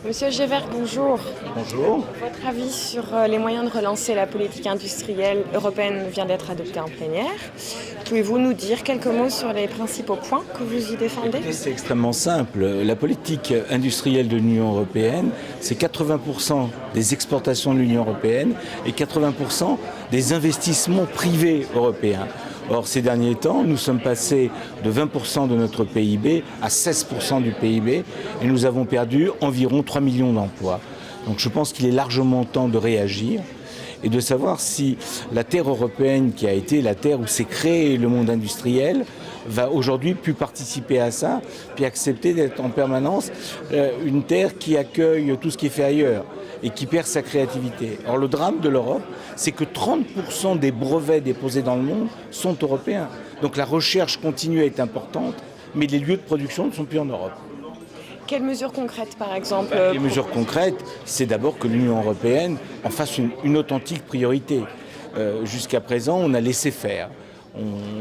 Monsieur Gévert, bonjour. Bonjour. Votre avis sur les moyens de relancer la politique industrielle européenne vient d'être adopté en plénière. Pouvez-vous nous dire quelques mots sur les principaux points que vous y défendez? C'est extrêmement simple. La politique industrielle de l'Union européenne, c'est 80% des exportations de l'Union européenne et 80% des investissements privés européens. Or, ces derniers temps, nous sommes passés de 20% de notre PIB à 16% du PIB et nous avons perdu environ 3 millions d'emplois. Donc je pense qu'il est largement temps de réagir et de savoir si la terre européenne, qui a été la terre où s'est créé le monde industriel, va aujourd'hui plus participer à ça, puis accepter d'être en permanence une terre qui accueille tout ce qui est fait ailleurs et qui perd sa créativité. Or, le drame de l'Europe, c'est que 30% des brevets déposés dans le monde sont européens. Donc la recherche continue à être importante, mais les lieux de production ne sont plus en Europe. Quelles mesures concrètes, par exemple? Les mesures concrètes, c'est d'abord que l'Union européenne en fasse une authentique priorité. Jusqu'à présent, on a laissé faire.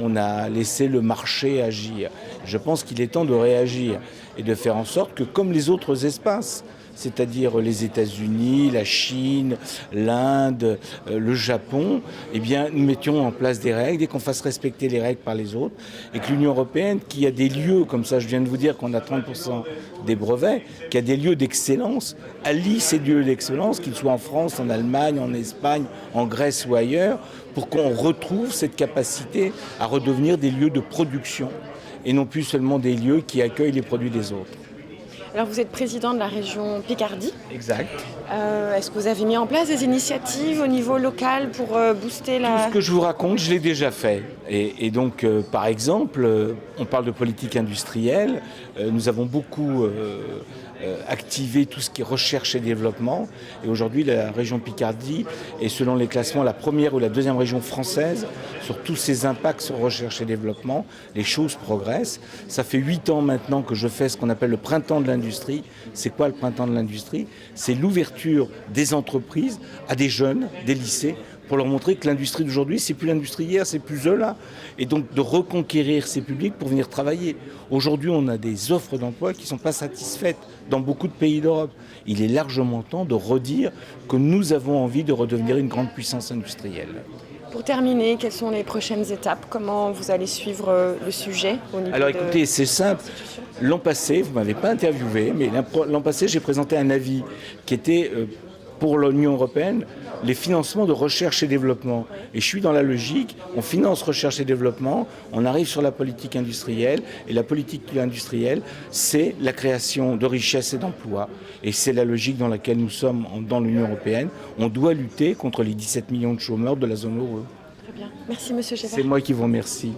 On a laissé le marché agir. Je pense qu'il est temps de réagir et de faire en sorte que, comme les autres espaces, c'est-à-dire les États-Unis, la Chine, l'Inde, le Japon, eh bien, nous mettions en place des règles et qu'on fasse respecter les règles par les autres. Et que l'Union européenne, qui a des lieux, comme ça je viens de vous dire qu'on a 30% des brevets, qui a des lieux d'excellence, allie ces lieux d'excellence, qu'ils soient en France, en Allemagne, en Espagne, en Grèce ou ailleurs, pour qu'on retrouve cette capacité à redevenir des lieux de production et non plus seulement des lieux qui accueillent les produits des autres. Alors vous êtes président de la région Picardie. Exact. Est-ce que vous avez mis en place des initiatives au niveau local pour booster la... Tout ce que je vous raconte, je l'ai déjà fait. Et donc, par exemple, on parle de politique industrielle. Nous avons beaucoup activé tout ce qui est recherche et développement. Et aujourd'hui, la région Picardie est, selon les classements, la première ou la deuxième région française sur tous ces impacts sur recherche et développement. Les choses progressent. Ça fait 8 ans maintenant que je fais ce qu'on appelle le printemps de l'industrie. C'est quoi le printemps de l'industrie? C'est l'ouverture des entreprises à des jeunes, des lycées, pour leur montrer que l'industrie d'aujourd'hui, c'est plus l'industrie d'hier, c'est plus eux là. Et donc de reconquérir ces publics pour venir travailler. Aujourd'hui, on a des offres d'emploi qui ne sont pas satisfaites dans beaucoup de pays d'Europe. Il est largement temps de redire que nous avons envie de redevenir une grande puissance industrielle. Pour terminer, quelles sont les prochaines étapes? Comment vous allez suivre le sujet au niveau Alors écoutez, c'est simple. L'an passé, vous ne m'avez pas interviewé, mais l'an passé, j'ai présenté un avis qui était pour l'Union européenne, les financements de recherche et développement. Et je suis dans la logique, on finance recherche et développement, on arrive sur la politique industrielle, et la politique industrielle, c'est la création de richesses et d'emplois. Et c'est la logique dans laquelle nous sommes dans l'Union européenne. On doit lutter contre les 17 millions de chômeurs de la zone euro. Très bien. Merci, monsieur Gévert. C'est moi qui vous remercie.